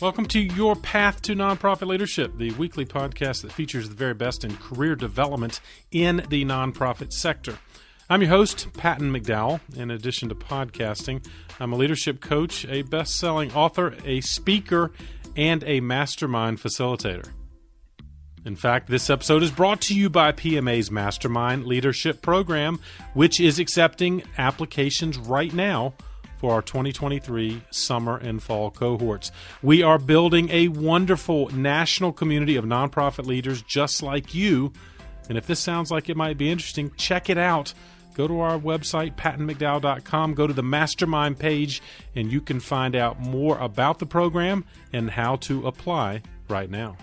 Welcome to Your Path to Nonprofit Leadership, the weekly podcast that features the very best in career development in the nonprofit sector. I'm your host, Patton McDowell. In addition to podcasting, I'm a leadership coach, a best-selling author, a speaker, and a mastermind facilitator. In fact, this episode is brought to you by PMA's Mastermind Leadership Program, which is accepting applications right now for our 2023 summer and fall cohorts. We are building a wonderful national community of nonprofit leaders just like you. And if this sounds like it might be interesting, check it out. Go to our website, pattonmcdowell.com, go to the Mastermind page, and you can find out more about the program and how to apply right now.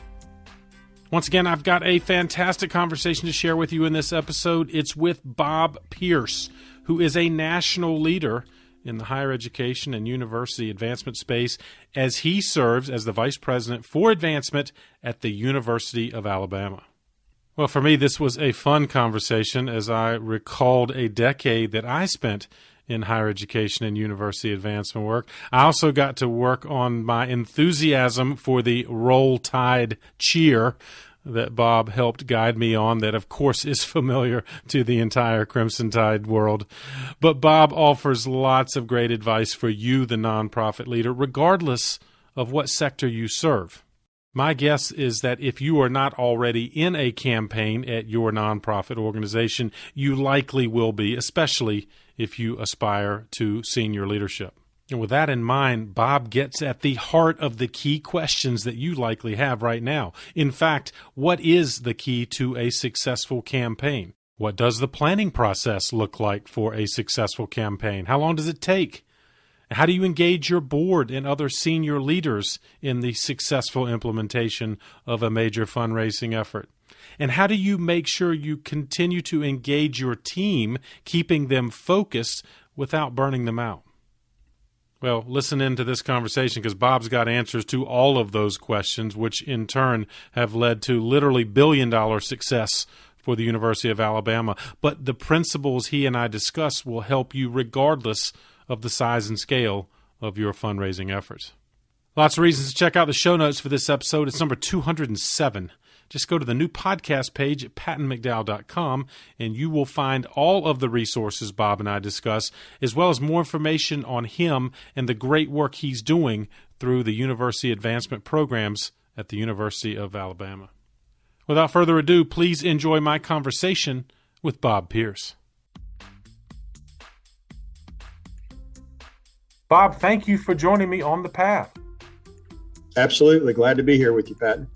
Once again, I've got a fantastic conversation to share with you in this episode. It's with Bob Pierce, who is a national leader in the higher education and university advancement space as he serves as the Vice President for Advancement at the University of Alabama. Well, for me, this was a fun conversation as I recalled a decade that I spent in higher education and university advancement work. I also got to work on my enthusiasm for the Roll Tide cheer that Bob helped guide me on, that of course is familiar to the entire Crimson Tide world. But Bob offers lots of great advice for you, the nonprofit leader, regardless of what sector you serve. My guess is that if you are not already in a campaign at your nonprofit organization, you likely will be, especially if you aspire to senior leadership. And with that in mind, Bob gets at the heart of the key questions that you likely have right now. In fact, what is the key to a successful campaign? What does the planning process look like for a successful campaign? How long does it take? How do you engage your board and other senior leaders in the successful implementation of a major fundraising effort? And how do you make sure you continue to engage your team, keeping them focused without burning them out? Well, listen into this conversation because Bob's got answers to all of those questions, which in turn have led to literally billion-dollar success for the University of Alabama. But the principles he and I discuss will help you regardless of the size and scale of your fundraising efforts. Lots of reasons to check out the show notes for this episode. It's number 207. Just go to the new podcast page at pattonmcdowell.com, and you will find all of the resources Bob and I discuss, as well as more information on him and the great work he's doing through the university advancement programs at the University of Alabama. Without further ado, please enjoy my conversation with Bob Pierce. Bob, thank you for joining me on the path. Absolutely. Glad to be here with you, Patton.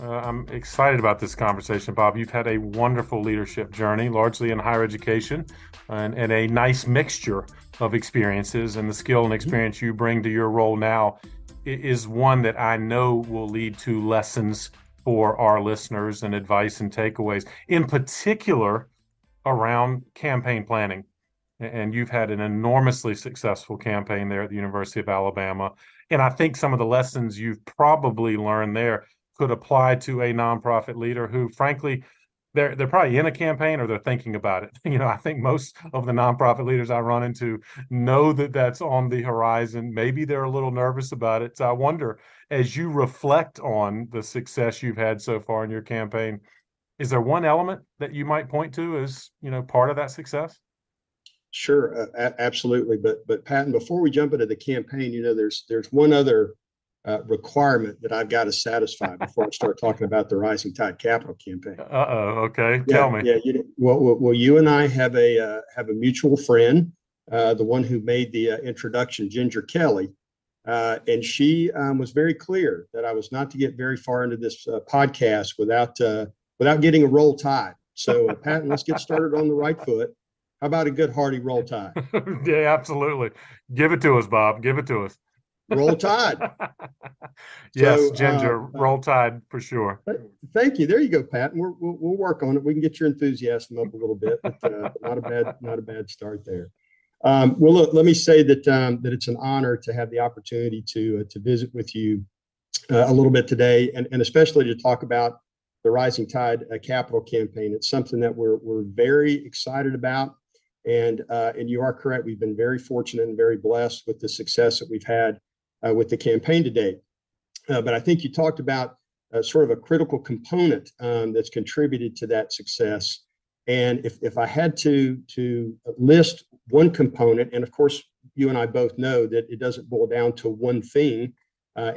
I'm excited about this conversation, Bob. You've had a wonderful leadership journey, largely in higher education, and a nice mixture of experiences. And the skill and experience you bring to your role now is one that I know will lead to lessons for our listeners and advice and takeaways, in particular around campaign planning. And you've had an enormously successful campaign there at the University of Alabama. And I think some of the lessons you've probably learned there could apply to a nonprofit leader who, frankly, they're probably in a campaign or they're thinking about it. I think most of the nonprofit leaders I run into know that that's on the horizon. Maybe they're a little nervous about it. So I wonder, as you reflect on the success you've had so far in your campaign, is there one element that you might point to as, part of that success? Sure, absolutely. But Patton, before we jump into the campaign, there's one other requirement that I've got to satisfy before I start talking about the Rising Tide Capital campaign. Okay. Tell me. Yeah. Well, you and I have a mutual friend, the one who made the introduction, Ginger Kelly, and she was very clear that I was not to get very far into this podcast without getting a Roll Tide. So, Patton, let's get started on the right foot. How about a good hearty Roll Tide? Yeah, absolutely. Give it to us, Bob. Give it to us. Roll Tide. Yes, so, Ginger, Roll Tide for sure. Thank you. There you go, Pat. We'll work on it. We can get your enthusiasm up a little bit, but not a bad start there. Well, look, let me say that it's an honor to have the opportunity to visit with you a little bit today, and especially to talk about the Rising Tide Capital campaign. It's something that we're very excited about. And you are correct. We've been very fortunate and very blessed with the success that we've had with the campaign to date. But I think you talked about sort of a critical component that's contributed to that success. And if I had to list one component, and of course, you and I both know that it doesn't boil down to one thing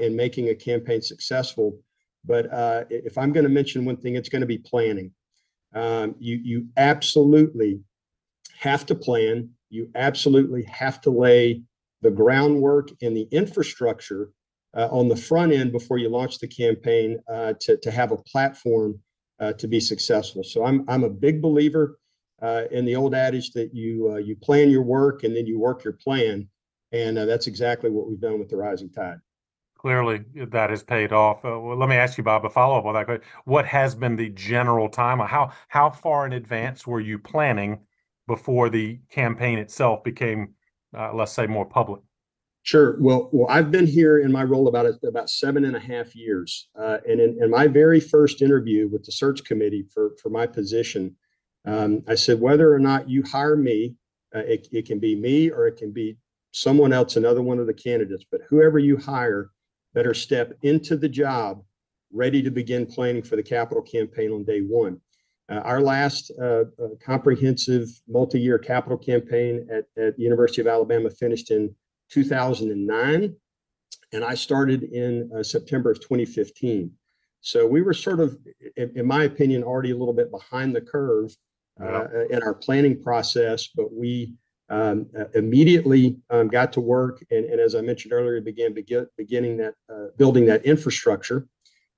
in making a campaign successful. But if I'm going to mention one thing, it's going to be planning. You absolutely have to plan. You absolutely have to lay the groundwork and the infrastructure on the front end before you launch the campaign to have a platform to be successful. So I'm a big believer in the old adage that you plan your work and then you work your plan, and that's exactly what we've done with the Rising Tide. Clearly, that has paid off. Well, let me ask you, Bob, a follow-up on that. What has been the general time? How far in advance were you planning before the campaign itself became, let's say, more public? Sure. Well, I've been here in my role about 7.5 years. And in my very first interview with the search committee for my position, I said, whether or not you hire me, it can be me or it can be someone else, another one of the candidates, but whoever you hire better step into the job ready to begin planning for the capital campaign on day one. Our last comprehensive multi-year capital campaign at the University of Alabama finished in 2009, and I started in September of 2015. So we were sort of, in my opinion, already a little bit behind the curve in our planning process, but we immediately got to work, and as I mentioned earlier, building that infrastructure.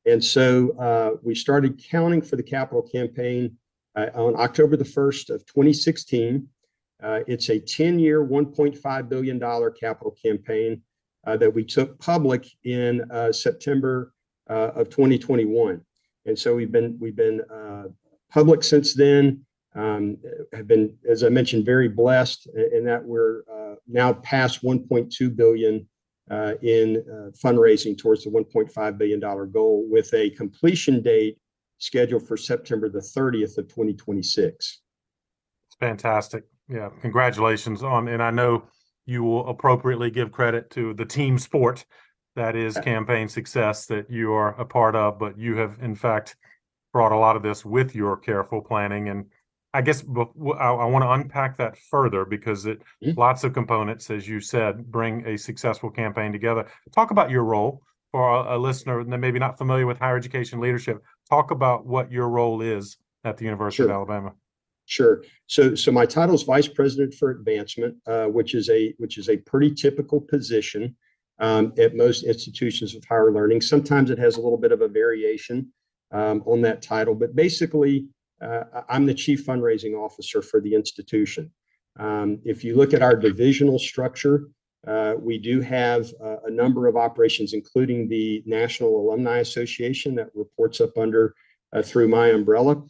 And so we started counting for the capital campaign on October the 1st of 2016. It's a 10-year, $1.5 billion capital campaign that we took public in September of 2021. And so we've been public since then. Have been, as I mentioned, very blessed in that we're now past 1.2 billion in fundraising towards the $1.5 billion goal, with a completion date scheduled for September the 30th of 2026. It's fantastic. Yeah, congratulations on, and I know you will appropriately give credit to the team sport that is campaign success that you are a part of, but you have in fact brought a lot of this with your careful planning. And I guess I want to unpack that further because lots of components, as you said, bring a successful campaign together. Talk about your role for a listener that maybe not familiar with higher education leadership. Talk about what your role is at the University of Alabama. Sure. So my title is Vice President for Advancement, which is a pretty typical position at most institutions of higher learning. Sometimes it has a little bit of a variation on that title, but basically, I'm the Chief Fundraising Officer for the institution. If you look at our divisional structure, we do have a number of operations, including the National Alumni Association that reports up under through my umbrella.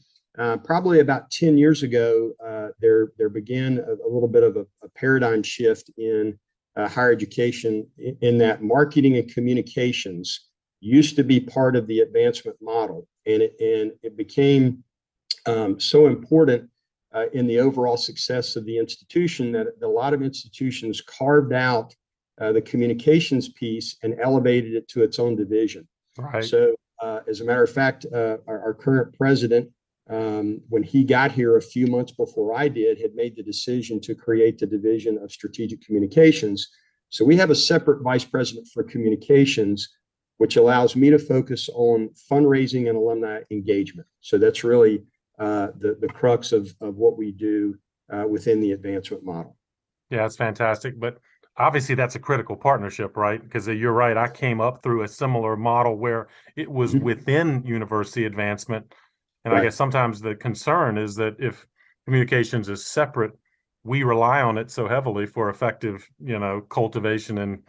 Probably about 10 years ago, there began a little bit of a paradigm shift in higher education, in that marketing and communications used to be part of the advancement model, and it became so important in the overall success of the institution that a lot of institutions carved out the communications piece and elevated it to its own division. Right. So, as a matter of fact, our current president, when he got here a few months before I did, had made the decision to create the division of strategic communications. So we have a separate vice president for communications, which allows me to focus on fundraising and alumni engagement. So that's really the crux of what we do within the advancement model. Yeah, it's fantastic. But obviously that's a critical partnership, right? Because you're right. I came up through a similar model where it was within university advancement. And I guess sometimes the concern is that if communications is separate, we rely on it so heavily for effective, cultivation and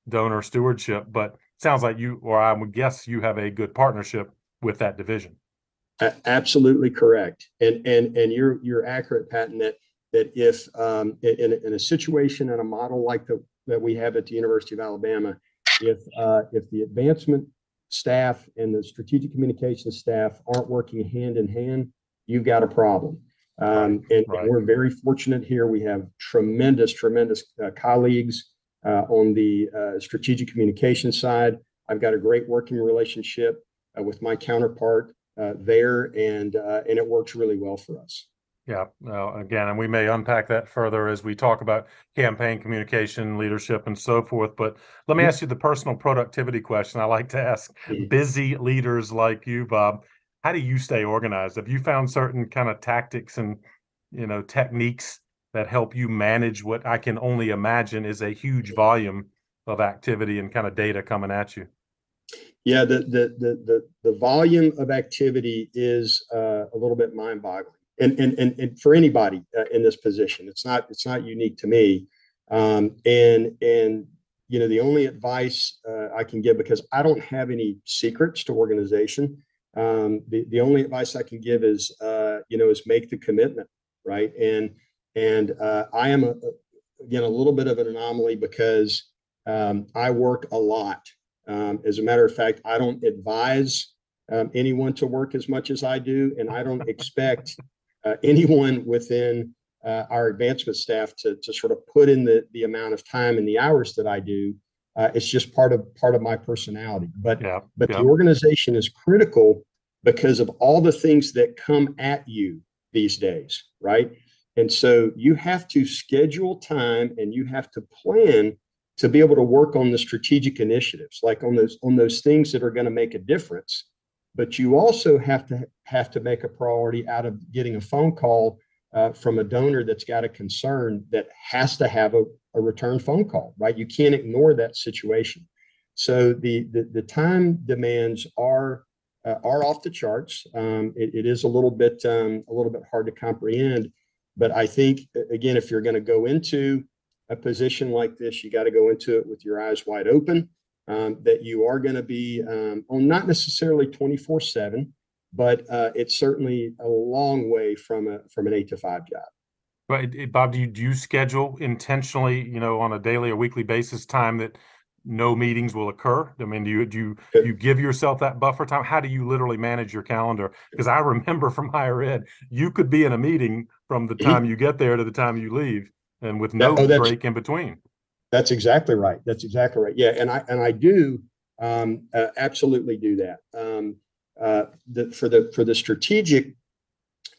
donor stewardship. But it sounds like you, or I would guess you have a good partnership with that division. Absolutely correct, and you're accurate, Patton. That if in a situation and a model like that we have at the University of Alabama, if the advancement staff and the strategic communications staff aren't working hand in hand, you've got a problem. And we're very fortunate here. We have tremendous colleagues on the strategic communications side. I've got a great working relationship with my counterpart there, and it works really well for us. Yeah. Again, and we may unpack that further as we talk about campaign communication, leadership, and so forth. But let me ask you the personal productivity question I like to ask busy leaders like you, Bob. How do you stay organized? Have you found certain kind of tactics and, techniques that help you manage what I can only imagine is a huge volume of activity and kind of data coming at you? Yeah, the volume of activity is a little bit mind-boggling. And for anybody in this position, it's not unique to me. The only advice I can give, because I don't have any secrets to organization, the only advice I can give is make the commitment, right? And I am again a little bit of an anomaly because I work a lot. As a matter of fact, I don't advise anyone to work as much as I do, and I don't expect anyone within our advancement staff to sort of put in the amount of time and the hours that I do. It's just part of my personality. But the organization is critical because of all the things that come at you these days, right? And so you have to schedule time and you have to plan to be able to work on the strategic initiatives, like on those things that are going to make a difference. But you also have to make a priority out of getting a phone call from a donor that's got a concern that has to have a return phone call, right? You can't ignore that situation. So the time demands are off the charts. It is a little bit hard to comprehend, but I think, again, if you're going to go into a position like this, you got to go into it with your eyes wide open. That you are going to be on not necessarily 24/7, but it's certainly a long way from an 8 to 5 job. Right, Bob, do you schedule intentionally, on a daily or weekly basis, time that no meetings will occur? I mean, do you give yourself that buffer time? How do you literally manage your calendar? Because I remember from higher ed, you could be in a meeting from the time you get there to the time you leave, and with no break in between. That's exactly right. That's exactly right. Yeah, and I do absolutely do that. For the strategic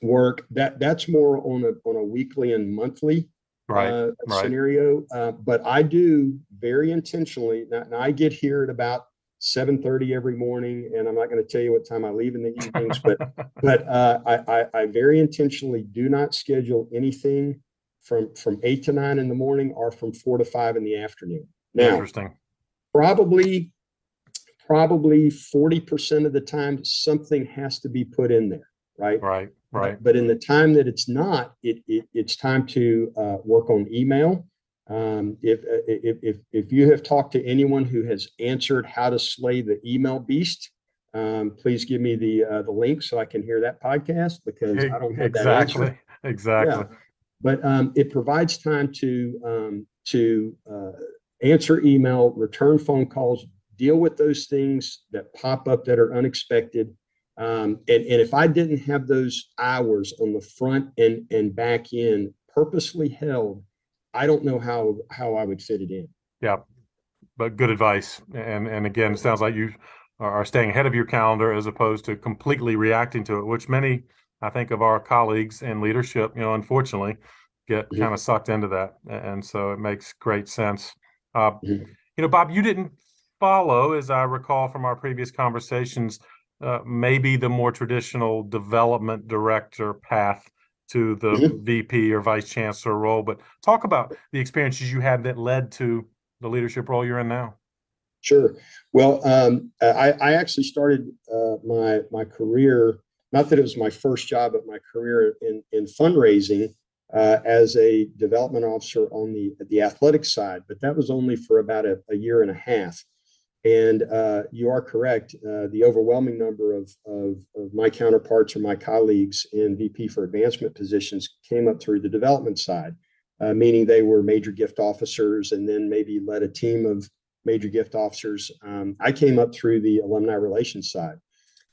work, that's more on a weekly and monthly scenario. But I do very intentionally. Now I get here at about 7:30 every morning, and I'm not going to tell you what time I leave in the evenings, but I very intentionally do not schedule anything from 8 to 9 in the morning or from 4 to 5 in the afternoon. Now, interesting. Probably 40% of the time something has to be put in there, right? Right. But in the time that it's not, it's time to work on email. If you have talked to anyone who has answered how to slay the email beast, please give me the link so I can hear that podcast, because I don't have that answer. Exactly. Yeah. But it provides time to answer email, return phone calls, deal with those things that pop up that are unexpected. And if I didn't have those hours on the front and back end purposely held, I don't know how I would fit it in. Yeah, but good advice. And again, it sounds like you are staying ahead of your calendar as opposed to completely reacting to it, which many, I think, of our colleagues in leadership, unfortunately, get kind of sucked into that. And so it makes great sense. Bob, you didn't follow, as I recall from our previous conversations, maybe the more traditional development director path to the VP or vice chancellor role, but talk about the experiences you had that led to the leadership role you're in now. Sure. Well, I actually started my career, not that it was my first job, but my career in fundraising as a development officer on the athletic side, but that was only for about a year and a half. And you are correct. The overwhelming number of my counterparts or my colleagues in VP for advancement positions came up through the development side, meaning they were major gift officers and then maybe led a team of major gift officers. I came up through the alumni relations side.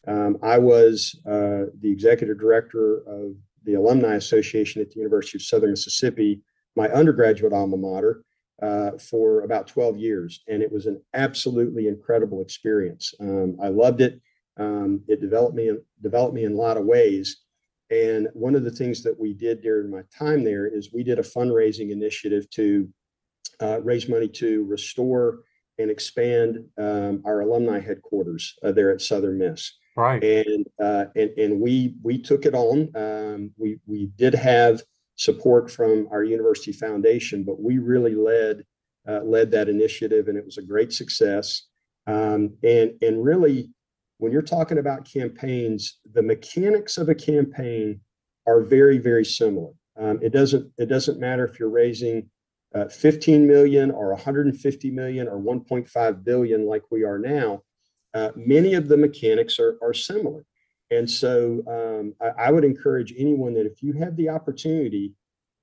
I was the executive director of the Alumni Association at the University of Southern Mississippi, my undergraduate alma mater. for about 12 years, and it was an absolutely incredible experience. I loved it. It developed me in a lot of ways. And one of the things that we did during my time there is we did a fundraising initiative to raise money to restore and expand our alumni headquarters there at Southern Miss. Right. And we took it on. We did have support from our university foundation, but we really led that initiative, and it was a great success. And really, when you're talking about campaigns, the mechanics of a campaign are very, very similar. It doesn't matter if you're raising 15 million or 150 million or 1.5 billion like we are now. Many of the mechanics are similar. And so I would encourage anyone that if you have the opportunity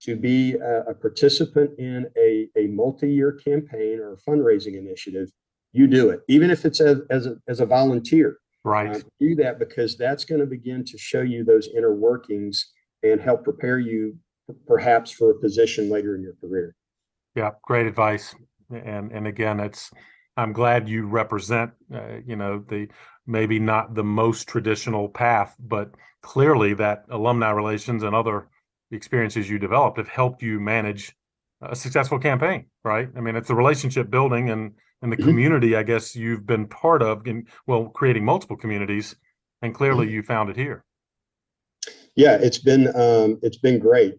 to be a participant in a multi-year campaign or a fundraising initiative, you do it, even if it's as a volunteer. Right. Do that, because that's going to begin to show you those inner workings and help prepare you perhaps for a position later in your career. Yeah, great advice. And again, I'm glad you represent, the maybe not the most traditional path, but clearly that alumni relations and other experiences you developed have helped you manage a successful campaign, right? I mean, it's the relationship building and the community, I guess, you've been part of creating multiple communities, and clearly you found it here. Yeah, it's been great.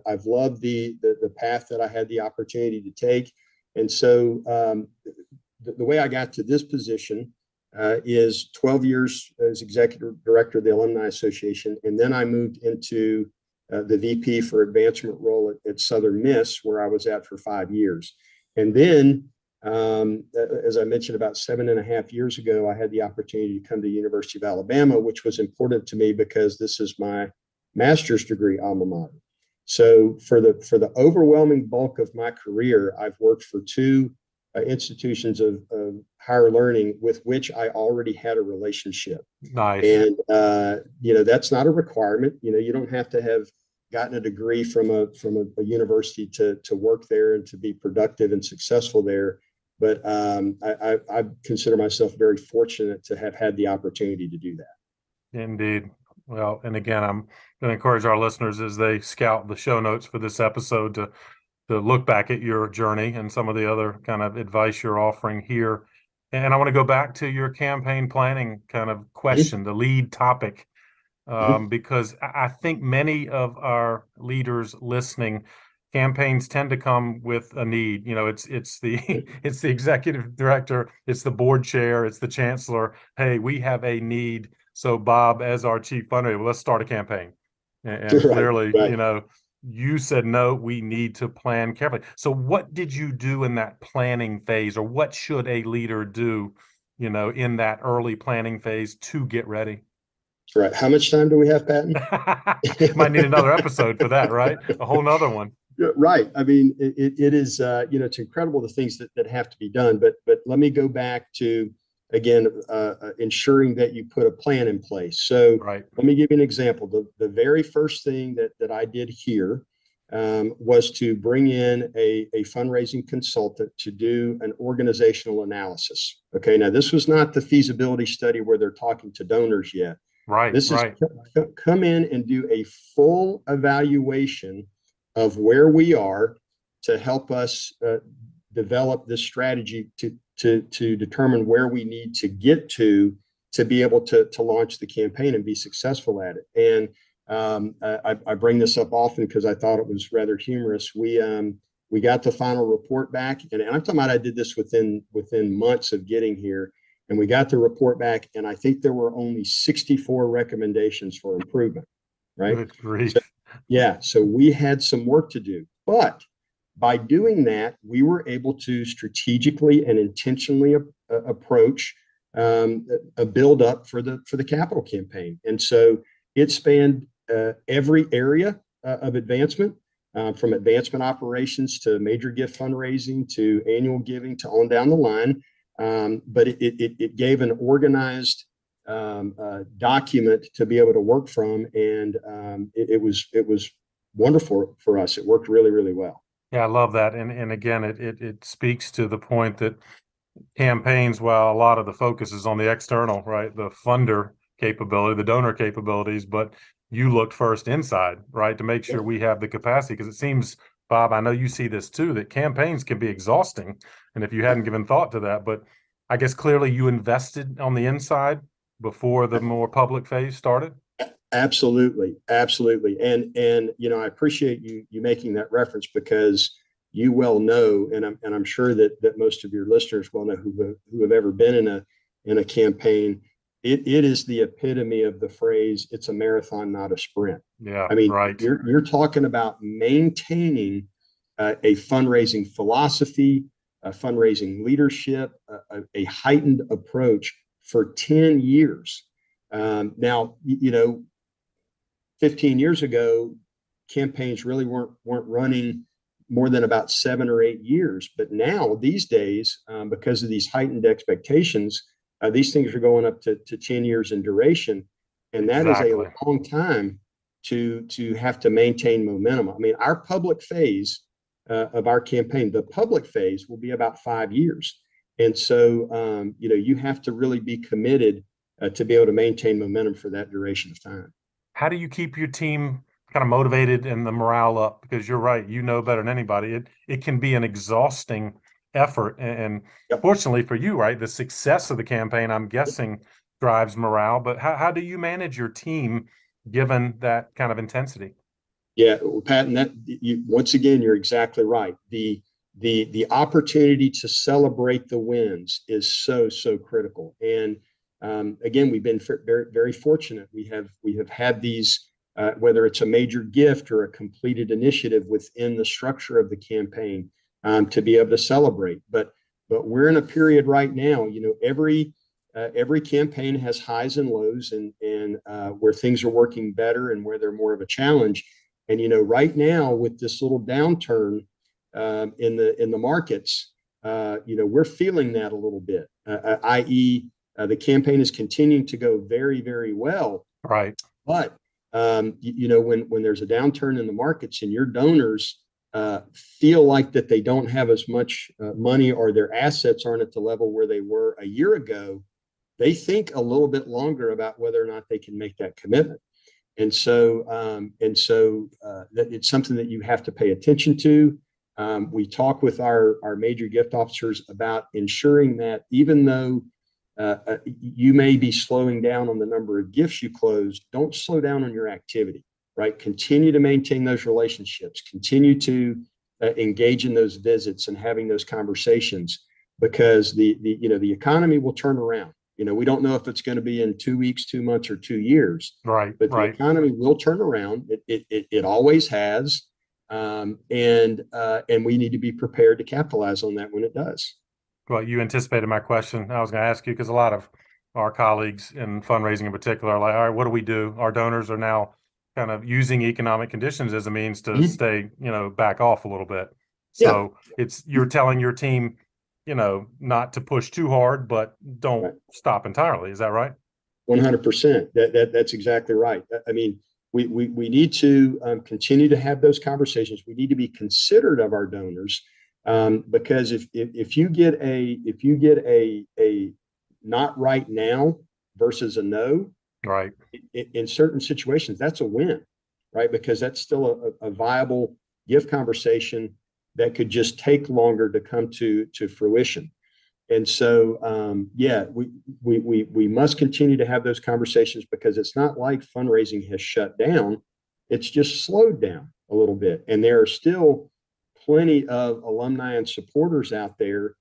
I've loved the path that I had the opportunity to take. And so the way I got to this position is 12 years as executive director of the Alumni Association. And then I moved into the VP for advancement role at Southern Miss, where I was at for 5 years. And then, as I mentioned, about 7.5 years ago, I had the opportunity to come to the University of Alabama, which was important to me because this is my master's degree alma mater. So for the overwhelming bulk of my career, I've worked for two institutions of higher learning with which I already had a relationship. Nice. And that's not a requirement. You don't have to have gotten a degree from a university to work there and to be productive and successful there. But I consider myself very fortunate to have had the opportunity to do that. Indeed. Well, and again, I'm going to encourage our listeners as they scout the show notes for this episode to look back at your journey and some of the other kind of advice you're offering here. And I want to go back to your campaign planning kind of question, the lead topic, because I think many of our leaders listening, campaigns tend to come with a need. It's the it's the executive director, it's the board chair, it's the chancellor. Hey, we have a need. So Bob, as our chief fundraiser, let's start a campaign. And clearly, right. You said, no, we need to plan carefully. So what did you do in that planning phase, or what should a leader do, in that early planning phase to get ready? Right. How much time do we have, Patton? Might need another episode for that, right? A whole nother one. Right. I mean, it is, it's incredible the things that have to be done. But let me go back to, again, ensuring that you put a plan in place. So Let me give you an example. The very first thing that I did here was to bring in a fundraising consultant to do an organizational analysis. Okay. Now, this was not the feasibility study where they're talking to donors yet. This is come in and do a full evaluation of where we are to help us develop this strategy to determine where we need to get to be able to launch the campaign and be successful at it. And I bring this up often because I thought it was rather humorous. We got the final report back, and I'm talking about I did this within months of getting here. And we got the report back, and I think there were only 64 recommendations for improvement, right? Good grief. So we had some work to do. But by doing that, we were able to strategically and intentionally approach a build up for the capital campaign. And so it spanned every area of advancement, from advancement operations to major gift fundraising to annual giving to on down the line. But it gave an organized document to be able to work from, and it was wonderful for us. It worked really, really well. Yeah, I love that. And again, it speaks to the point that campaigns, while a lot of the focus is on the external, right? The funder capability, the donor capabilities, but you looked first inside, right? To make sure we have the capacity. Because it seems, Bob, I know you see this too, that campaigns can be exhausting. And if you hadn't given thought to that, but I guess clearly you invested on the inside before the more public phase started. Absolutely, absolutely, and I appreciate you making that reference because you well know, and I'm sure that most of your listeners well know who have ever been in a campaign. It is the epitome of the phrase "It's a marathon, not a sprint." Yeah, I mean, right. you're talking about maintaining a fundraising philosophy, a fundraising leadership, a heightened approach for 10 years. Now, 15 years ago, campaigns really weren't running more than about 7 or 8 years. But now, these days, because of these heightened expectations, these things are going up to 10 years in duration. And that is a Exactly. long time to have to maintain momentum. I mean, our public phase of our campaign, the public phase will be about 5 years. And so, you have to really be committed to be able to maintain momentum for that duration of time. How do you keep your team kind of motivated and the morale up? Because you're right, you know better than anybody. It can be an exhausting effort. And Yep. fortunately for you, right, the success of the campaign, I'm guessing, drives morale. But how do you manage your team given that kind of intensity? Yeah, well, Pat, and once again, you're exactly right. The opportunity to celebrate the wins is so critical. And again, we've been very very fortunate. We have had these, whether it's a major gift or a completed initiative within the structure of the campaign, to be able to celebrate. But we're in a period right now. Every campaign has highs and lows, and where things are working better and where they're more of a challenge. And right now with this little downturn in the markets, we're feeling that a little bit. I.e., the campaign is continuing to go very, very well. Right. But when there's a downturn in the markets and your donors feel like that they don't have as much money, or their assets aren't at the level where they were a year ago, they think a little bit longer about whether or not they can make that commitment. And so that it's something that you have to pay attention to. We talk with our major gift officers about ensuring that even though you may be slowing down on the number of gifts you close, don't slow down on your activity, right? Continue to maintain those relationships, continue to engage in those visits and having those conversations, because the economy will turn around. We don't know if it's going to be in 2 weeks, 2 months, or 2 years. Right. But Right. the economy will turn around. It always has, and we need to be prepared to capitalize on that when it does. Well, you anticipated my question. I was going to ask you because a lot of our colleagues in fundraising in particular are like, all right, what do we do? Our donors are now kind of using economic conditions as a means to Mhm. stay, back off a little bit. Yeah, So you're telling your team, not to push too hard, but don't right. stop entirely. Is that right? 100%. That's exactly right. I mean, we need to continue to have those conversations. We need to be considerate of our donors, because if you get a not right now versus a no, Right. in certain situations, that's a win, right? Because that's still a viable gift conversation that could just take longer to come to fruition. And so, we must continue to have those conversations, because it's not like fundraising has shut down. It's just slowed down a little bit. And there are still plenty of alumni and supporters out there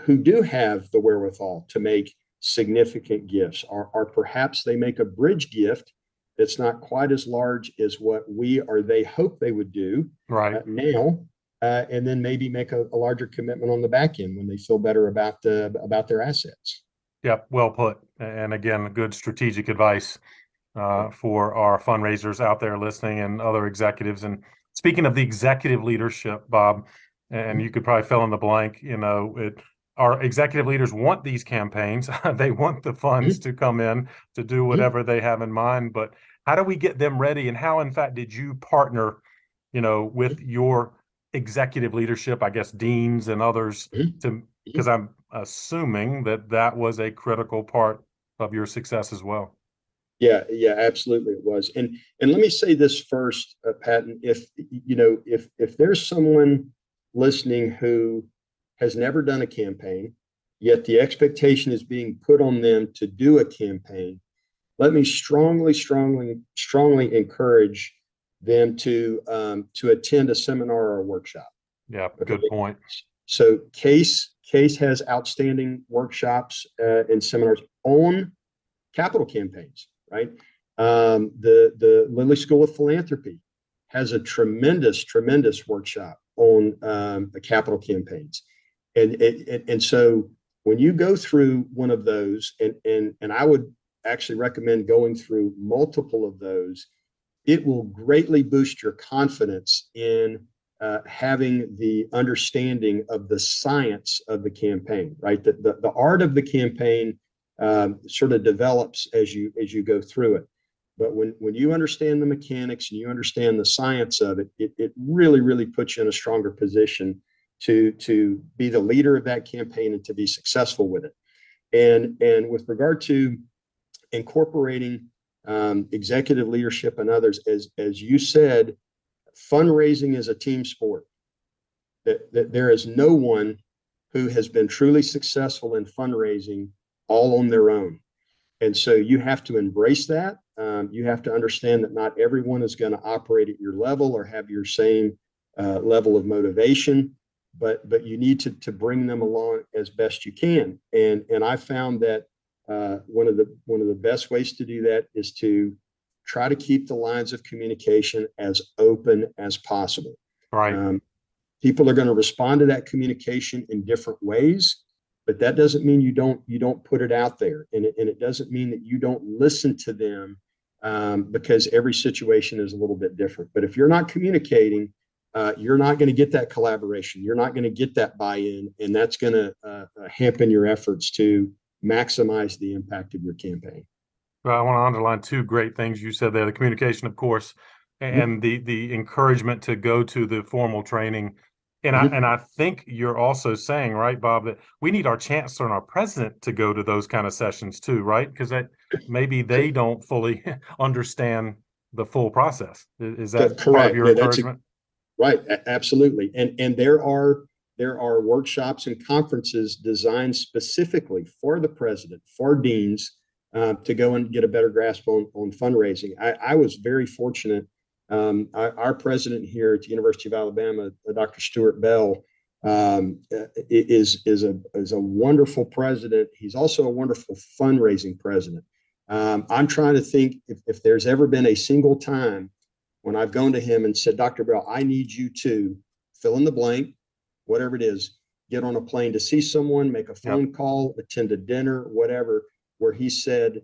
who do have the wherewithal to make significant gifts, or perhaps they make a bridge gift that's not quite as large as what we or they hope they would do Right. now, and then maybe make a larger commitment on the back end when they feel better about their assets. Yep. Well put. And again, good strategic advice for our fundraisers out there listening and other executives. And speaking of the executive leadership, Bob, and you could probably fill in the blank, our executive leaders want these campaigns. They want the funds to come in to do whatever they have in mind. But how do we get them ready? And how, in fact, did you partner, with your executive leadership, I guess deans and others, because I'm assuming that was a critical part of your success as well. Yeah, absolutely it was. And let me say this first, Patton, if there's someone listening who has never done a campaign, yet the expectation is being put on them to do a campaign, let me strongly encourage them to attend a seminar or a workshop. Yeah, good point. So Case has outstanding workshops and seminars on capital campaigns, right? The Lilly School of Philanthropy has a tremendous workshop on the capital campaigns, and so when you go through one of those, and I would actually recommend going through multiple of those, it will greatly boost your confidence in having the understanding of the science of the campaign, right? The art of the campaign sort of develops as you go through it. But when you understand the mechanics and you understand the science of it, it really puts you in a stronger position to be the leader of that campaign and to be successful with it. And with regard to incorporating executive leadership and others, as you said, fundraising is a team sport. That there is no one who has been truly successful in fundraising all on their own. And so you have to embrace that. You have to understand that not everyone is going to operate at your level or have your same level of motivation, but you need to bring them along as best you can. And I found that one of the best ways to do that is to try to keep the lines of communication as open as possible. Right. People are going to respond to that communication in different ways, but that doesn't mean you don't put it out there, and it doesn't mean that you don't listen to them, because every situation is a little bit different. But if you're not communicating, you're not going to get that collaboration. You're not going to get that buy-in, and that's going to hamper your efforts to maximize the impact of your campaign. Well, I want to underline two great things you said there: the communication, of course, and the encouragement to go to the formal training. And I think you're also saying, right, Bob, that we need our chancellor and our president to go to those kind of sessions too, right? Because that maybe they don't fully understand the full process. Is that correct? Part of your encouragement? Right, absolutely. And there are workshops and conferences designed specifically for the president, for deans, to go and get a better grasp on fundraising. I was very fortunate. Our president here at the University of Alabama, Dr. Stuart Bell, is a wonderful president. He's also a wonderful fundraising president. I'm trying to think if there's ever been a single time when I've gone to him and said, Dr. Bell, I need you to fill in the blank, whatever it is, get on a plane to see someone, make a phone call, attend a dinner, whatever, where he said,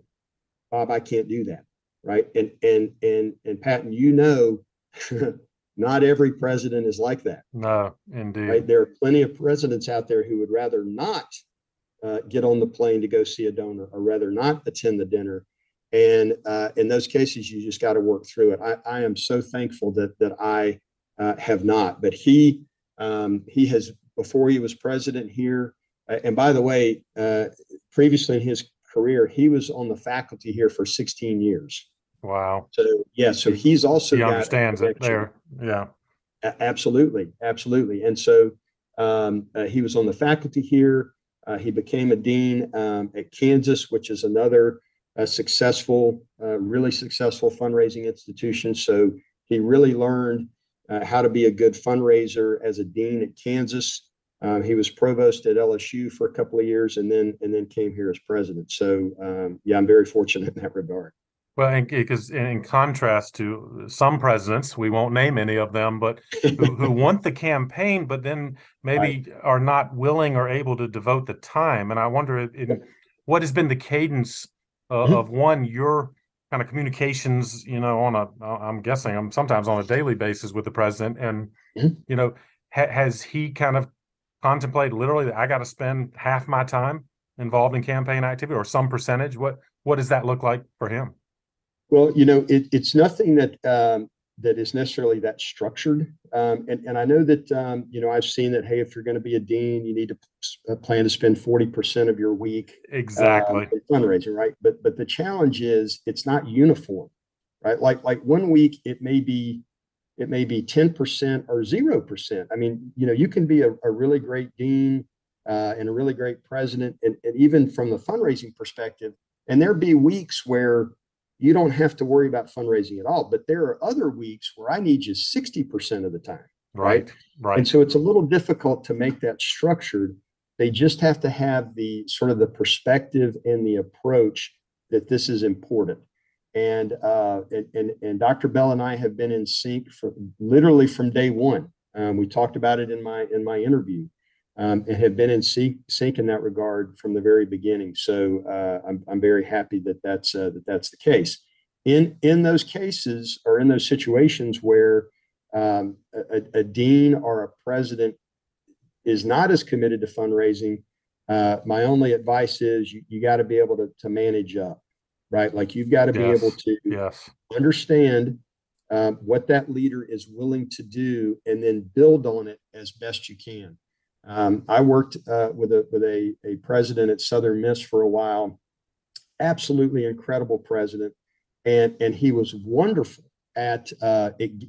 Bob, I can't do that. Right. And Patton, not every president is like that. No, indeed. Right. There are plenty of presidents out there who would rather not get on the plane to go see a donor, or rather not attend the dinner. And in those cases, you just got to work through it. I am so thankful that I have not. But he has, before he was president here, and by the way, previously in his career, he was on the faculty here for 16 years. Wow. So yeah, so he's also he understands it there. Yeah, absolutely. And so he was on the faculty here. He became a dean at Kansas, which is another successful, really successful fundraising institution. So he really learned how to be a good fundraiser as a dean at Kansas. He was provost at LSU for a couple of years, and then came here as president. So I'm very fortunate in that regard. Well, because in contrast to some presidents, we won't name any of them, but who want the campaign, but then maybe are not willing or able to devote the time. And I wonder what has been the cadence of your kind of communications, I'm guessing sometimes on a daily basis with the president, and has he kind of contemplate literally that I got to spend half my time involved in campaign activity, or some percentage? What does that look like for him? Well, it's nothing that that is necessarily that structured. And I know that, I've seen that, hey, if you're going to be a dean, you need to plan to spend 40% of your week Exactly. in fundraising, right? But the challenge is it's not uniform, right? Like 1 week, it may be 10% or 0%. I mean, you can be a really great dean and a really great president, and even from the fundraising perspective, and there be weeks where you don't have to worry about fundraising at all. But there are other weeks where I need you 60% of the time, right? And so it's a little difficult to make that structured. They just have to have the sort of the perspective and the approach that this is important. And Dr. Bell and I have been in sync literally from day one. We talked about it in my interview, and have been in sync in that regard from the very beginning. So I'm very happy that that's the case. In those cases, or in those situations where a dean or a president is not as committed to fundraising, my only advice is you got to be able to manage up. Right? Like you've got to be able to understand what that leader is willing to do and then build on it as best you can. I worked with a president at Southern Miss for a while, absolutely incredible president. And he was wonderful at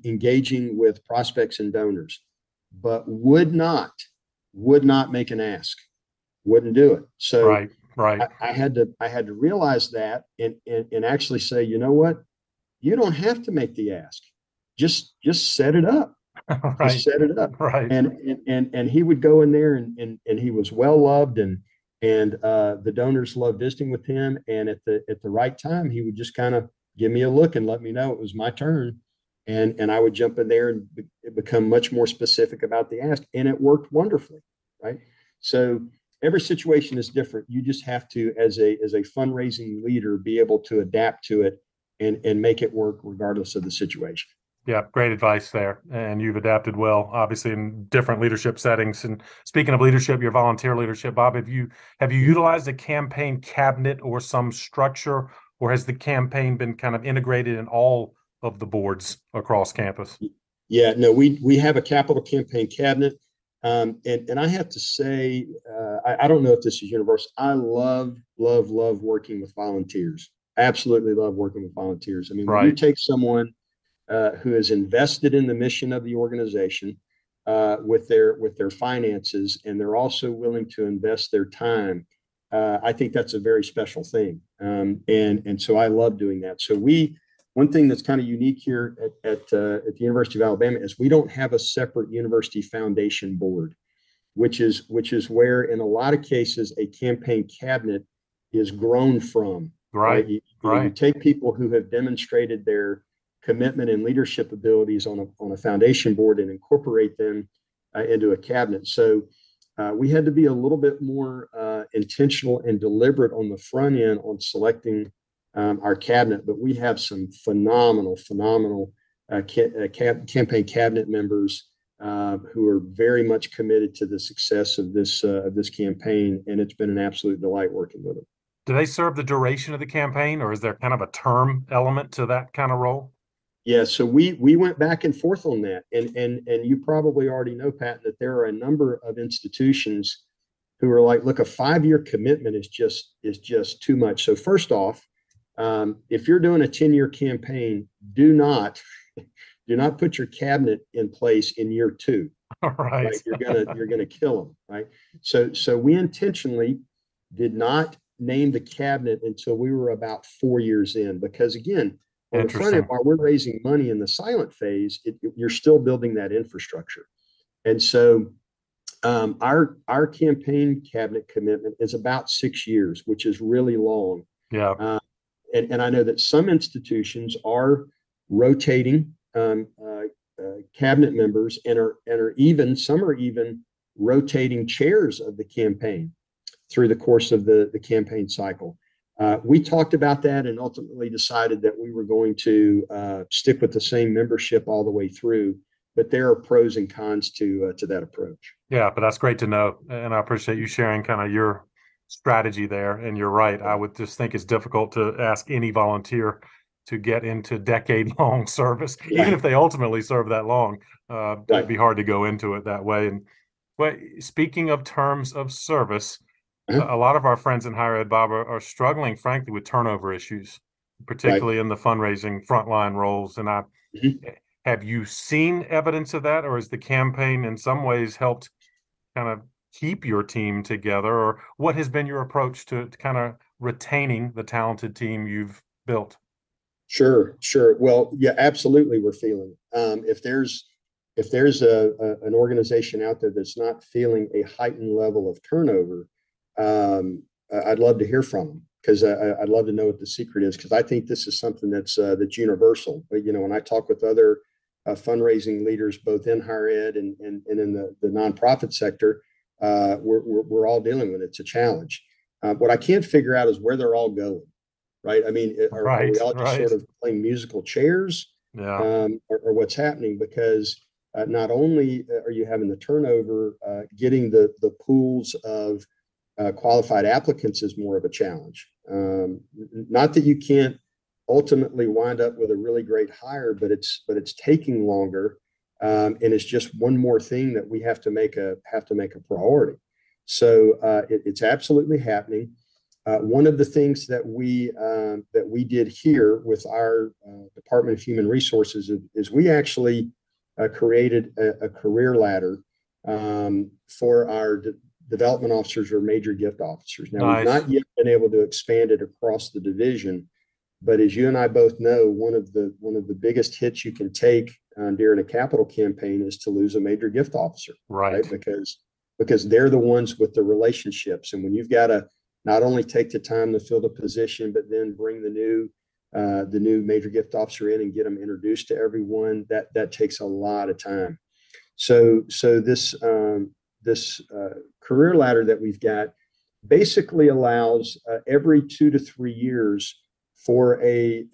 engaging with prospects and donors, but would not make an ask, wouldn't do it. So right. I had to realize that and actually say, you know what, you don't have to make the ask. Just set it up. Right. Just set it up. Right. And he would go in there and he was well loved, and the donors loved visiting with him. And at the right time, he would just kind of give me a look and let me know it was my turn. And I would jump in there and become much more specific about the ask. And it worked wonderfully. Right. So every situation is different. You just have to, as a fundraising leader, be able to adapt to it and make it work regardless of the situation. Yeah, great advice there. And you've adapted well, obviously, in different leadership settings. And speaking of leadership, your volunteer leadership, Bob, have you utilized a campaign cabinet or some structure, or has the campaign been kind of integrated in all of the boards across campus? Yeah, no, we have a capital campaign cabinet. And I have to say, I don't know if this is universal. I love working with volunteers. Absolutely love working with volunteers. I mean, when you take someone who is invested in the mission of the organization with their finances, and they're also willing to invest their time, I think that's a very special thing. And so I love doing that. So one thing that's kind of unique here at the University of Alabama is we don't have a separate university foundation board, which is where in a lot of cases a campaign cabinet is grown from. Right. You take people who have demonstrated their commitment and leadership abilities on a foundation board and incorporate them into a cabinet. So we had to be a little bit more intentional and deliberate on the front end on selecting our cabinet, but we have some phenomenal campaign cabinet members who are very much committed to the success of this campaign, and it's been an absolute delight working with them. Do they serve the duration of the campaign, or is there kind of a term element to that kind of role? Yeah, so we went back and forth on that, and you probably already know, Pat, that there are a number of institutions who are like, look, a 5-year commitment is just too much. So first off, if you're doing a 10-year campaign, do not put your cabinet in place in year 2. Right. You're gonna kill them. Right. So we intentionally did not name the cabinet until we were about 4 years in, because again, on the front end, while we're raising money in the silent phase, you're still building that infrastructure. And so our campaign cabinet commitment is about 6 years, which is really long. Yeah. And I know that some institutions are rotating cabinet members and some are even rotating chairs of the campaign through the course of the campaign cycle. We talked about that and ultimately decided that we were going to stick with the same membership all the way through, but there are pros and cons to that approach. Yeah, but that's great to know. And I appreciate you sharing kind of your strategy there. And you're right. I would just think it's difficult to ask any volunteer to get into decade-long service, even Right. if they ultimately serve that long. It'd Right. be hard to go into it that way. And but speaking of terms of service, Uh-huh. a lot of our friends in higher ed, Bob, are struggling, frankly, with turnover issues, Right. particularly in the fundraising frontline roles. And Mhm. have you seen evidence of that, or has the campaign in some ways helped kind of keep your team together, or what has been your approach to kind of retaining the talented team you've built? Sure, sure. Well, yeah, absolutely. We're feeling it. If there's an organization out there that's not feeling a heightened level of turnover, I'd love to hear from them because I'd love to know what the secret is because I think this is something that's universal. But when I talk with other fundraising leaders, both in higher ed and in the nonprofit sector, we're all dealing with it. It's a challenge. What I can't figure out is where they're all going, right? I mean, are we Right, all just right. sort of playing musical chairs, Yeah, or what's happening? Because not only are you having the turnover, getting the pools of qualified applicants is more of a challenge. Not that you can't ultimately wind up with a really great hire, but it's taking longer, and it's just one more thing that we have to make a priority. So it's absolutely happening. One of the things that we did here with our Department of Human Resources is we actually created a career ladder for our development officers or major gift officers. Now, we've nice. not yet been able to expand it across the division, but as you and I both know, one of the biggest hits you can take during a capital campaign is to lose a major gift officer, right? Right. Because they're the ones with the relationships, and when you've got to not only take the time to fill the position, but then bring the new major gift officer in and get them introduced to everyone, that takes a lot of time. So this career ladder that we've got basically allows every 2 to 3 years for a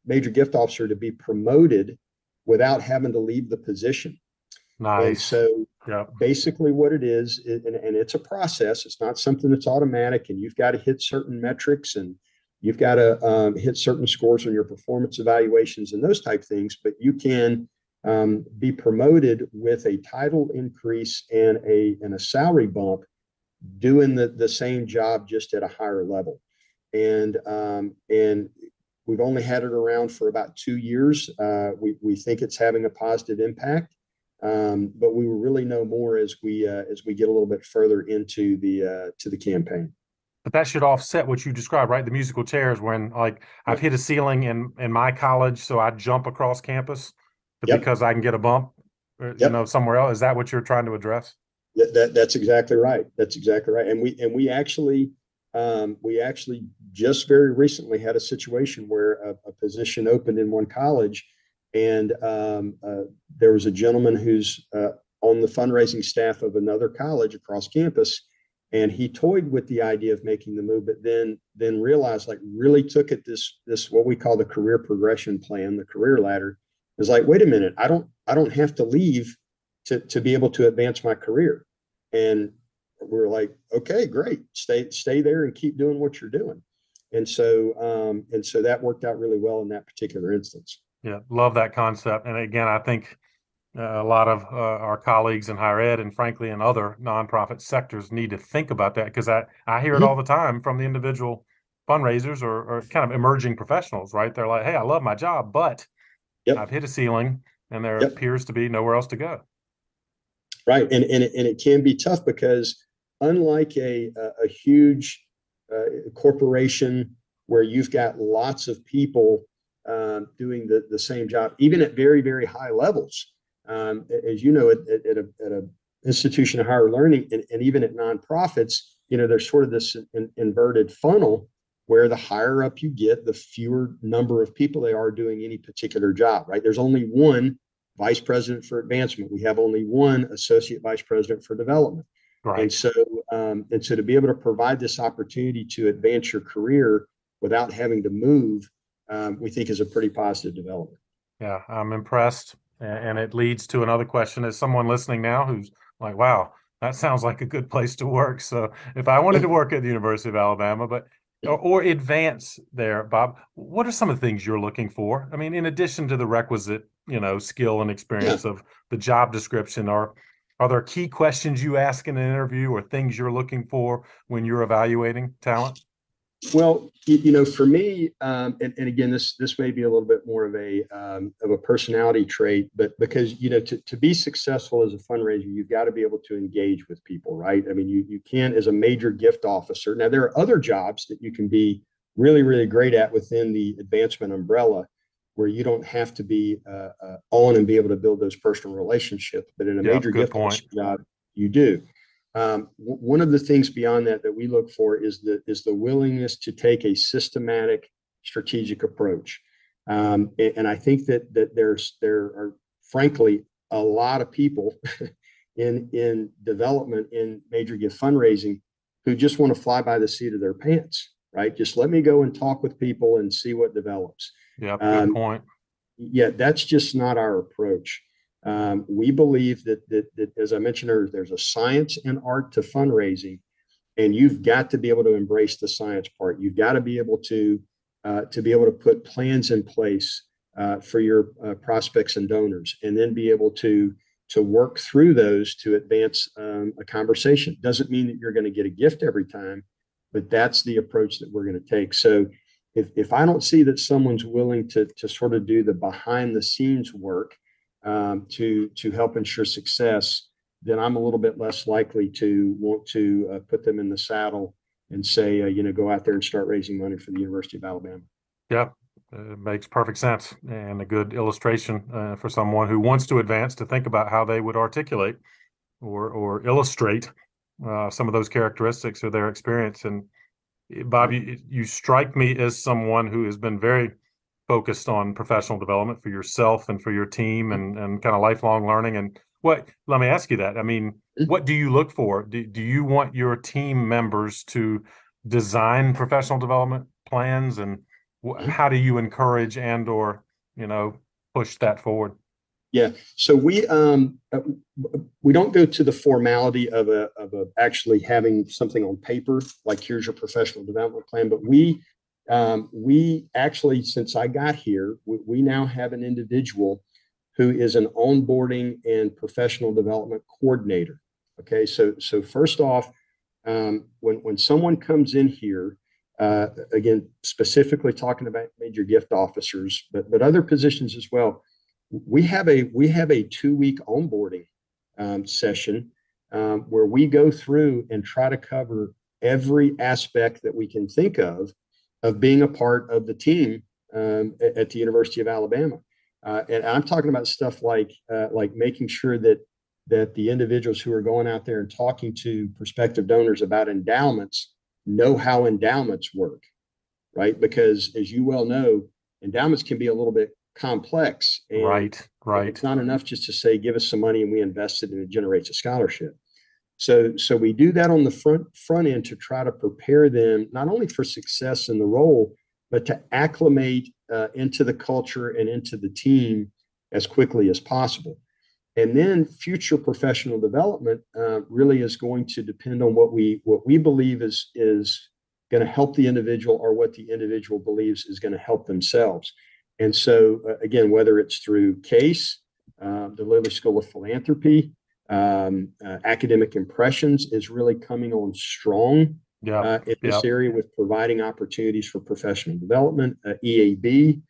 major gift officer to be promoted without having to leave the position. And Nice. so Yep. basically what it is, and it's a process, it's not something that's automatic, and you've got to hit certain metrics and you've got to hit certain scores on your performance evaluations and those type things, but you can be promoted with a title increase and a salary bump doing the same job just at a higher level. And we've only had it around for about 2 years. We think it's having a positive impact, but we will really know more as we get a little bit further into the campaign. But that should offset what you described, right? The musical chairs when like I've Yep. hit a ceiling in my college, so I jump across campus Yep. because I can get a bump, Yep. somewhere else. Is that what you're trying to address? That's exactly right. That's exactly right. And we actually just very recently had a situation where a position opened in one college, and there was a gentleman who's on the fundraising staff of another college across campus, and he toyed with the idea of making the move, but then realized, like, really took it this what we call the career progression plan, the career ladder. Is like, wait a minute, I don't have to leave to be able to advance my career. And we're like, okay, great, stay there and keep doing what you're doing. And so that worked out really well in that particular instance. Yeah, love that concept. And again, I think a lot of our colleagues in higher ed and frankly in other nonprofit sectors need to think about that because I hear it all Mhm. the time from the individual fundraisers or kind of emerging professionals, right? They're like, hey, I love my job, but Yep. I've hit a ceiling and there Yep. appears to be nowhere else to go. Right. And it can be tough because unlike a huge corporation where you've got lots of people doing the same job, even at very, very high levels, as you know, at a institution of higher learning, and even at nonprofits, there's sort of this inverted funnel where the higher up you get, the fewer number of people they are doing any particular job, right? There's only one vice president for advancement. We have only one associate vice president for development. And Right. so, to be able to provide this opportunity to advance your career without having to move, we think is a pretty positive development. Yeah, I'm impressed. And it leads to another question. As someone listening now who's like, wow, that sounds like a good place to work. So if I wanted to work at the University of Alabama, but or advance there, Bob, what are some of the things you're looking for? I mean, in addition to the requisite, skill and experience of the job description, are there key questions you ask in an interview or things you're looking for when you're evaluating talent? Well, for me, and again, this may be a little bit more of a personality trait, but because to be successful as a fundraiser, you've got to be able to engage with people, right? I mean, you can't as a major gift officer. Now, there are other jobs that you can be really, really great at within the advancement umbrella, where you don't have to be on and be able to build those personal relationships. But in a major gift officer job, you do. One of the things beyond that we look for is the willingness to take a systematic, strategic approach. And I think that there are frankly a lot of people in development in major gift fundraising who just want to fly by the seat of their pants, right? Just let me go and talk with people and see what develops. Yeah, good point. Yeah, that's just not our approach. We believe that, as I mentioned earlier, there's a science and art to fundraising, and you've got to be able to embrace the science part. You've got to be able to put plans in place for your prospects and donors, and then be able to work through those to advance a conversation. Doesn't mean that you're going to get a gift every time, but that's the approach that we're going to take. So if I don't see that someone's willing to sort of do the behind the scenes work to help ensure success, then I'm a little bit less likely to want to put them in the saddle and say, go out there and start raising money for the University of Alabama. Yeah, it makes perfect sense, and a good illustration for someone who wants to advance to think about how they would articulate or illustrate some of those characteristics or their experience. And Bob, you strike me as someone who has been very focused on professional development for yourself and for your team and kind of lifelong learning. And let me ask you that. I mean, what do you look for? Do you want your team members to design professional development plans, and how do you encourage and or push that forward? Yeah, so we don't go to the formality of actually having something on paper like here's your professional development plan, but we actually, since I got here, we now have an individual who is an onboarding and professional development coordinator. Okay, so first off, when someone comes in here, again, specifically talking about major gift officers, but other positions as well, we have a 2-week onboarding session where we go through and try to cover every aspect that we can think of being a part of the team at the University of Alabama. And I'm talking about stuff like making sure that the individuals who are going out there and talking to prospective donors about endowments know how endowments work, right? Because as you well know, endowments can be a little bit complex. And right. It's not enough just to say, give us some money and we invest it and it generates a scholarship. So we do that on the front end to try to prepare them not only for success in the role, but to acclimate into the culture and into the team as quickly as possible. And then future professional development really is going to depend on what we believe is going to help the individual, or what the individual believes is going to help themselves. And so, again, whether it's through CASE, the Lilly School of Philanthropy, Academic Impressions is really coming on strong in this area with providing opportunities for professional development. EAB,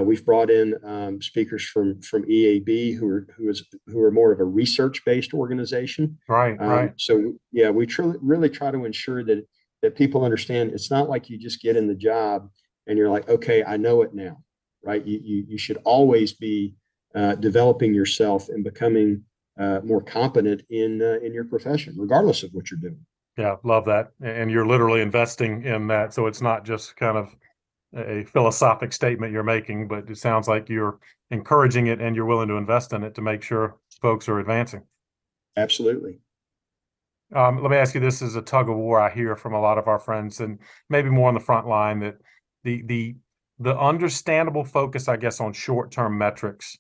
we've brought in speakers from EAB who are more of a research-based organization. Right. So yeah, we really try to ensure that people understand it's not like you just get in the job and you're like, okay, I know it now. Right? You should always be developing yourself and becoming more competent in your profession, regardless of what you're doing. Yeah, love that. And you're literally investing in that. So it's not just kind of a philosophic statement you're making, but it sounds like you're encouraging it and you're willing to invest in it to make sure folks are advancing. Absolutely. Let me ask you, this is a tug of war I hear from a lot of our friends, and maybe more on the front line, that the understandable focus, I guess, on short-term metrics,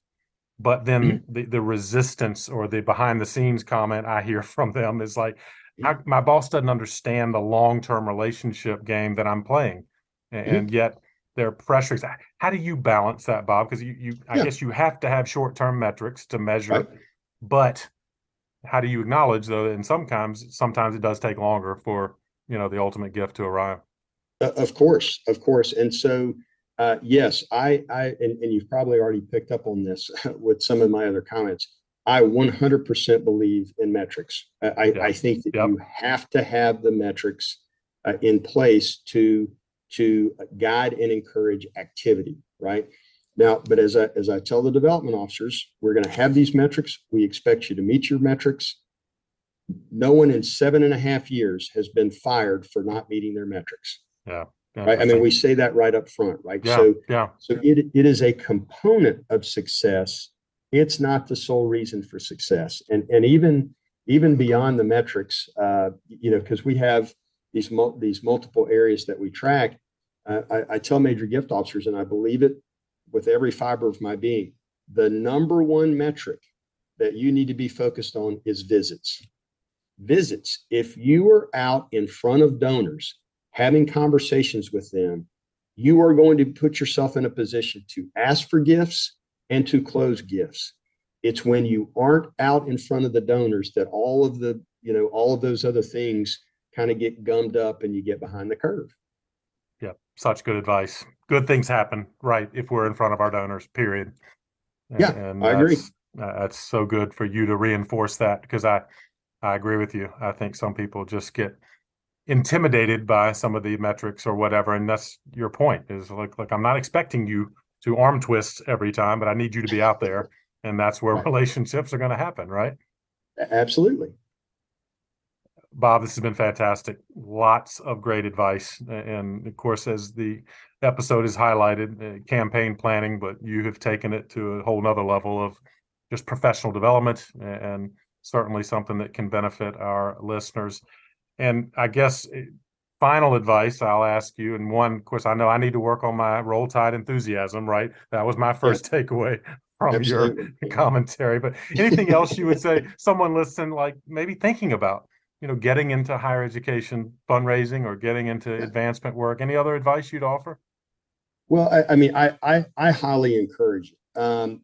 but then the resistance or the behind the scenes comment I hear from them is like, my boss doesn't understand the long-term relationship game that I'm playing, and yet there are pressures. How do you balance that, Bob? Because I guess you have to have short-term metrics to measure, Right. but how do you acknowledge, though, and sometimes it does take longer for, the ultimate gift to arrive? Of course. And so, yes, and you've probably already picked up on this with some of my other comments. I 100% believe in metrics. I think that you have to have the metrics in place to guide and encourage activity, right? Now, but as I tell the development officers, we're going to have these metrics. We expect you to meet your metrics. No one in 7.5 years has been fired for not meeting their metrics. Yeah. Right. I mean, we say that right up front, right? Yeah. So it is a component of success. It's not the sole reason for success. And even beyond the metrics, because we have these multiple areas that we track. I tell major gift officers, and I believe it with every fiber of my being, the number one metric that you need to be focused on is visits. Visits. If you are out in front of donors, having conversations with them, you are going to put yourself in a position to ask for gifts and to close gifts. It's when you aren't out in front of the donors that all of those other things kind of get gummed up and you get behind the curve. Yeah, such good advice. Good things happen, right, if we're in front of our donors, period. And I agree. That's so good for you to reinforce that, because I agree with you. I think some people just get intimidated by some of the metrics or whatever, and that's your point, is like I'm not expecting you to arm twist every time, but I need you to be out there, and that's where relationships are going to happen, right? Absolutely. Bob, this has been fantastic. Lots of great advice. And of course, as the episode is highlighted, campaign planning, but you have taken it to a whole nother level of just professional development, and certainly something that can benefit our listeners. And I guess final advice I'll ask you, and one, of course, I know I need to work on my Roll Tide enthusiasm, right? That was my first takeaway from your commentary. But anything else you would say, someone listening, like maybe thinking about, getting into higher education fundraising or getting into advancement work? Any other advice you'd offer? Well, I highly encourage it. And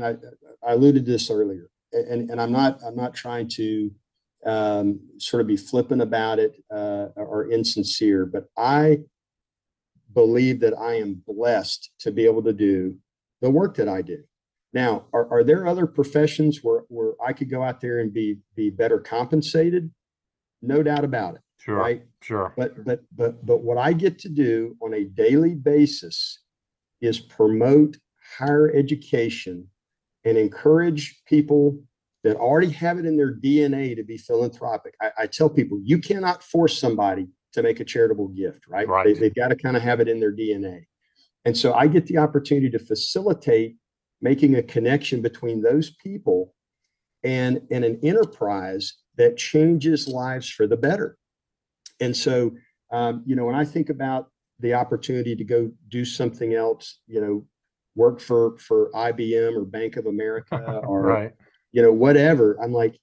I alluded to this earlier, and I'm not trying to sort of be flippant about it or insincere, but I believe that I am blessed to be able to do the work that I do. Now, are there other professions where I could go out there and be better compensated? No doubt about it. Sure. Right. Sure. But what I get to do on a daily basis is promote higher education and encourage people that already have it in their DNA to be philanthropic. I tell people, you cannot force somebody to make a charitable gift, right? They've got to kind of have it in their DNA. And so I get the opportunity to facilitate making a connection between those people and an enterprise that changes lives for the better. And so, when I think about the opportunity to go do something else, work for IBM or Bank of America or, right. Whatever, I'm like,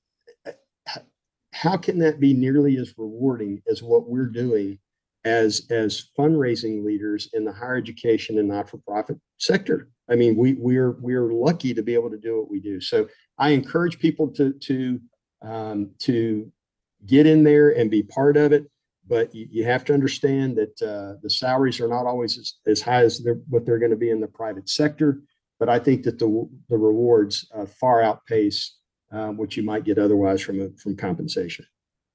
how can that be nearly as rewarding as what we're doing as fundraising leaders in the higher education and not-for-profit sector? I mean, we're lucky to be able to do what we do. So I encourage people to get in there and be part of it. But you have to understand that the salaries are not always as high as what they're going to be in the private sector. But I think that the rewards far outpace what you might get otherwise from compensation.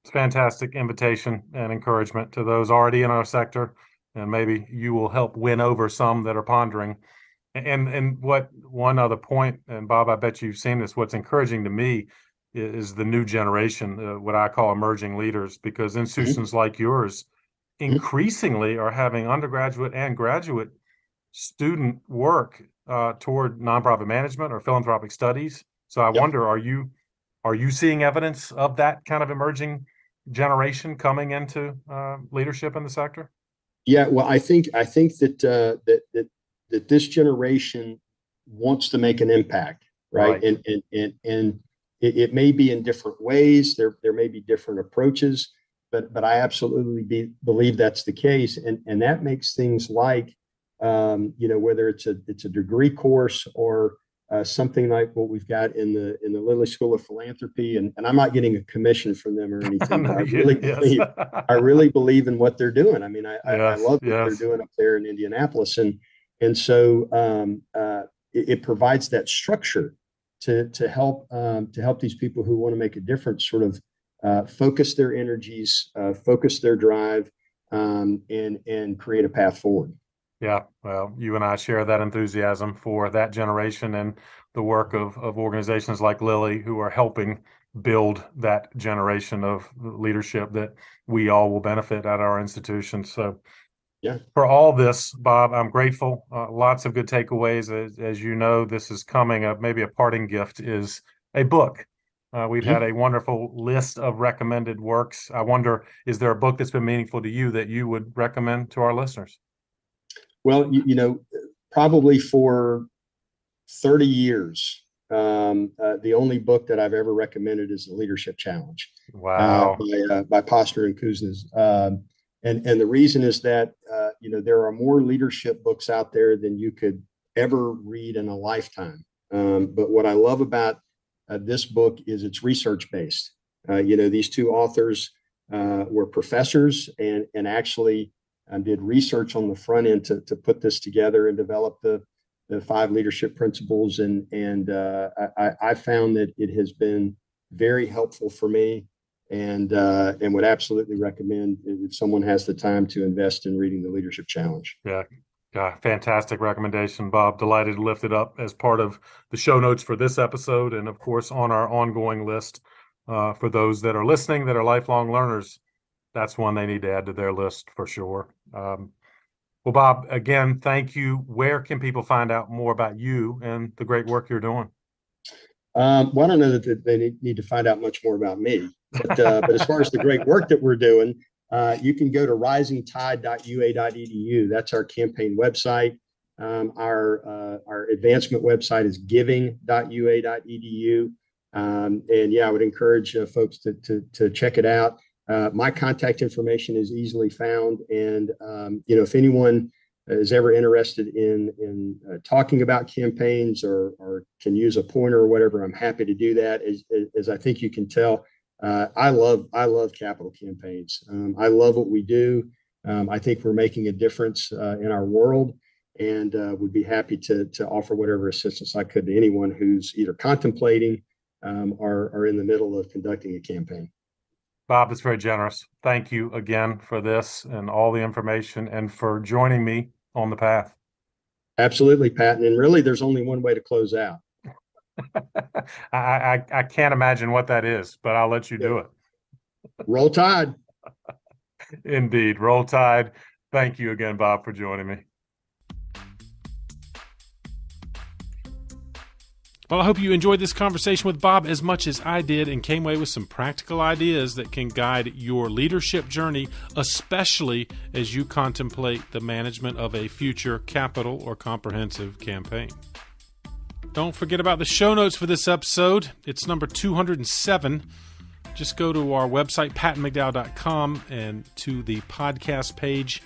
It's a fantastic invitation and encouragement to those already in our sector, and maybe you will help win over some that are pondering. And what one other point, and Bob, I bet you've seen this, what's encouraging to me is the new generation, what I call emerging leaders, because institutions like yours increasingly are having undergraduate and graduate student work toward nonprofit management or philanthropic studies. So I wonder, are you seeing evidence of that kind of emerging generation coming into leadership in the sector? Yeah, well, I think that this generation wants to make an impact, right? And It may be in different ways. There may be different approaches, but I absolutely believe that's the case. And that makes things like, whether it's a degree course or something like what we've got in the Lilly School of Philanthropy, and I'm not getting a commission from them or anything. No, I really believe in what they're doing. I mean, I love what they're yes. doing up there in Indianapolis, and so it provides that structure to help these people who want to make a difference sort of focus their energies, focus their drive, and create a path forward. Yeah, well, you and I share that enthusiasm for that generation and the work of organizations like Lilly, who are helping build that generation of leadership that we all will benefit at our institution. So yeah, for all this, Bob, I'm grateful. Lots of good takeaways. As you know, this is coming. Maybe a parting gift is a book. We've had a wonderful list of recommended works. I wonder, is there a book that's been meaningful to you that you would recommend to our listeners? Well, probably for 30 yes, the only book that I've ever recommended is The Leadership Challenge. Wow. By Posner and Kuznets. And the reason is that, there are more leadership books out there than you could ever read in a lifetime. But what I love about this book is it's research-based. These two authors were professors and actually did research on the front end to put this together and develop the 5 leadership principles. And I found that it has been very helpful for me, and would absolutely recommend if someone has the time to invest in reading The Leadership Challenge. Yeah, fantastic recommendation, Bob. Delighted to lift it up as part of the show notes for this episode, and of course on our ongoing list for those that are listening that are lifelong learners. That's one they need to add to their list for sure. Well, Bob, again, thank you. Where can people find out more about you and the great work you're doing? Well, I don't know that they need to find out much more about me, but as far as the great work that we're doing, you can go to risingtide.ua.edu. That's our campaign website. Our advancement website is giving.ua.edu. And yeah, I would encourage folks to check it out. My contact information is easily found. And, if anyone is ever interested in talking about campaigns or can use a pointer or whatever, I'm happy to do that. As I think you can tell, I love capital campaigns. I love what we do. I think we're making a difference in our world, and would be happy to offer whatever assistance I could to anyone who's either contemplating or in the middle of conducting a campaign. Bob, it's very generous. Thank you again for this and all the information and for joining me on the path. Absolutely, Pat. And really, there's only one way to close out. I can't imagine what that is, but I'll let you do it. Roll Tide. Indeed. Roll Tide. Thank you again, Bob, for joining me. Well, I hope you enjoyed this conversation with Bob as much as I did and came away with some practical ideas that can guide your leadership journey, especially as you contemplate the management of a future capital or comprehensive campaign. Don't forget about the show notes for this episode. It's number 207. Just go to our website, pattonmcdowell.com, and to the podcast page.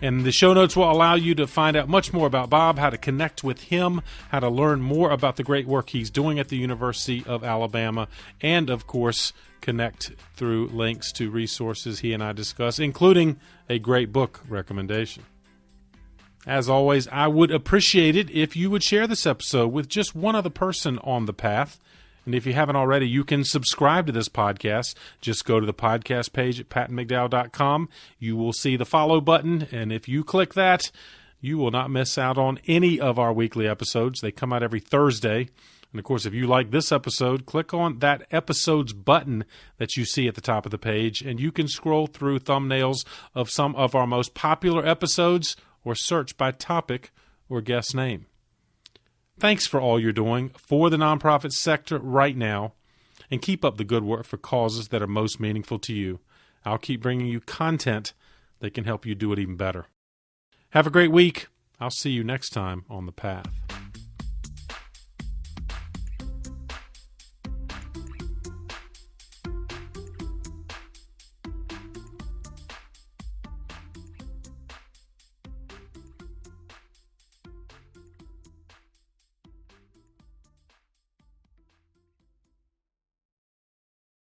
And the show notes will allow you to find out much more about Bob, how to connect with him, how to learn more about the great work he's doing at the University of Alabama, and, of course, connect through links to resources he and I discuss, including a great book recommendation. As always, I would appreciate it if you would share this episode with just one other person on the path. And if you haven't already, you can subscribe to this podcast. Just go to the podcast page at pattonmcdowell.com. You will see the follow button, and if you click that, you will not miss out on any of our weekly episodes. They come out every Thursday. And, of course, if you like this episode, click on that episodes button that you see at the top of the page, and you can scroll through thumbnails of some of our most popular episodes or search by topic or guest name. Thanks for all you're doing for the nonprofit sector right now, and keep up the good work for causes that are most meaningful to you. I'll keep bringing you content that can help you do it even better. Have a great week. I'll see you next time on The Path.